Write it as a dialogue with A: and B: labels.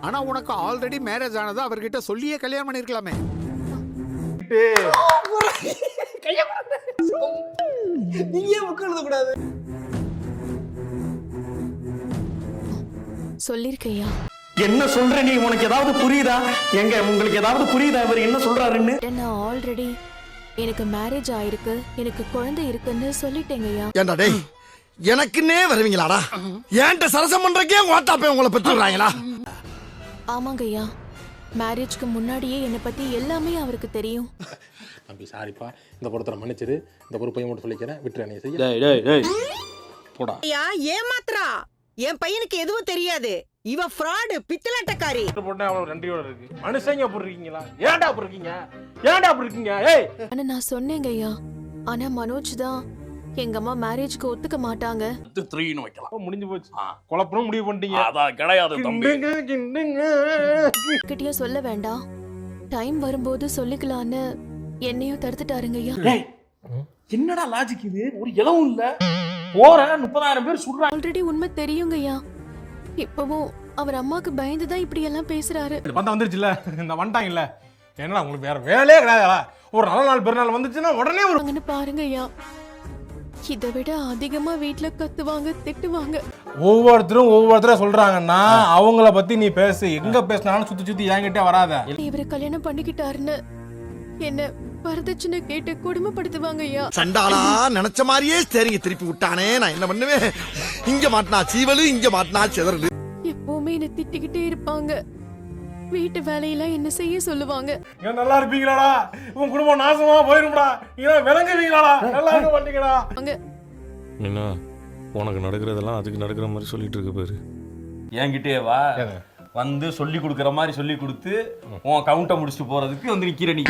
A: ஆனா உனக்கு already marriage ஆனது அவர்கிட்ட சொல்லியே கல்யாணம் பண்ணிருக்கலாமே.
B: நீங்க புக் எழுத கூடாது.
C: சொல்லிருக்கையா?
D: என்ன சொல்ற நீ? உனக்கு ஏதாவது புரியுதா? எங்க உங்களுக்கு ஏதாவது புரியுதா இவர் என்ன சொல்றாருன்னு?
C: நான் ஆல்ரெடி எனக்கு மேரேஜ் ஆயிருக்கு, எனக்கு குழந்தை இருக்குன்னு சொல்லிட்டேங்கய்யா.
E: ஏண்டா டேய், எனக்குன்னே வருவீங்களாடா? ஏன்ட்ட சரசம் பண்றக்கே வாட்டாப்பே உங்களை பெற்றுறாங்களா?
C: ஆமாங்கய்யா, மேரேஜ்க்கு முன்னாடியே என்னை பத்தி எல்லாமே அவருக்கு தெரியும்.
F: தம்பி சாரிப்பா, இந்த பொறுத்தரை மன்னிச்சிரு, இந்த பொறுப்பையும் மட்டும் சொல்லிக்கிறேன், விட்டுற நீ செய்ய.
D: டேய் டேய் டேய் போடா.
G: ஏமாத்ரா, என் பையனுக்கு எதுவும் தெரியாது. இவ ஃப்ராடு, பித்தலாட்டக்காரி.
F: போட்டா அவ்வளவு நன்றியோட இருக்கு. மனுஷங்க அப்படி இருக்கீங்களா? ஏன்டா அப்படி இருக்கீங்க? ஏன்டா அப்படி இருக்கீங்க? ஏய்,
C: ஆனா நான் சொன்னேங்கய்யா, ஆனா மனோஜ் தான் எங்க அம்மா மேரேஜ்க்கு ஒத்துக்க மாட்டாங்க.
D: 3ன்னு வைக்கலாம்.
F: முடிஞ்சு போச்சு. குழப்பம் முடிவு பண்ணிட்டீங்க.
D: அதான் கிடையாது தம்பி.
C: கிட்டயும் சொல்ல வேண்டாம், டைம் வரும்போது சொல்லிக்கலான்னு என்னையும் தடுத்துட்டாருங்கய்யா.
D: டேய் என்னடா லாஜிக் இது? ஒரு இலவும் இல்ல. போற 30,000 பேர் சுடுறாங்க.
C: ஆல்ரெடி உண்மை தெரியுங்கய்யா, இப்பவும் அவர் அம்மாக்கு பயந்துதான் இப்படி எல்லாம் பேசுறாரு.
F: வந்தா வந்துருச்சுல, இந்த வந்துட்டாங்கல்ல. என்னடா உங்களுக்கு வேற வேலையே கிடையாதா? ஒரு நல்ல நாள் பெருநாள் வந்துச்சுன்னா உடனே ஒரு
C: அங்கன்னு பாருங்கய்யா, இதை விட அதிகமா வீட்டுல கத்துவாங்க, திட்டுவாங்க.
F: ஒவ்வொருத்தரும் சொல்றாங்கன்னா அவங்கள பத்தி நீ பேசு. எங்க பேசினாலும் சுத்தி சுத்தி என்கிட்ட வராத.
C: இவரை கல்யாணம் பண்ணிக்கிட்டாருன்னு என்ன வரதட்சணை கேட்டு கொடுமைப்படுத்துவாங்க ஐயா.
E: சண்டாளா நினைச்ச மாதிரியே சரிங்க திருப்பி விட்டானே, நான் என்ன பண்ணுவேன்? இங்க மாட்டினா சீவலு, இங்க மாட்டினா செதறலு.
C: எப்பவுமே என்ன திட்டிக்கிட்டே இருப்பாங்க, வீட்டு வேலையெல்லாம் என்ன செய்ய சொல்லுவாங்க.
F: ஏன் நல்லா இருப்பீங்களாடா? உன் குடும்பம் நாசமா போயிரும்டா. ஏன் விளங்குவீங்களாடா? நல்லா இருக்க மாட்டீங்கடா.
H: என்ன உனக்கு நடக்கிறதெல்லாம் அதுக்கு நடக்கிற மாதிரி சொல்லிட்டு இருக்க பேரு.
D: என்கிட்டே வா வந்து சொல்லி கொடுக்குற மாதிரி சொல்லி கொடுத்து உன் கவுண்டை முடிச்சுட்டு போறதுக்கு வந்து நிக்கிற நீ.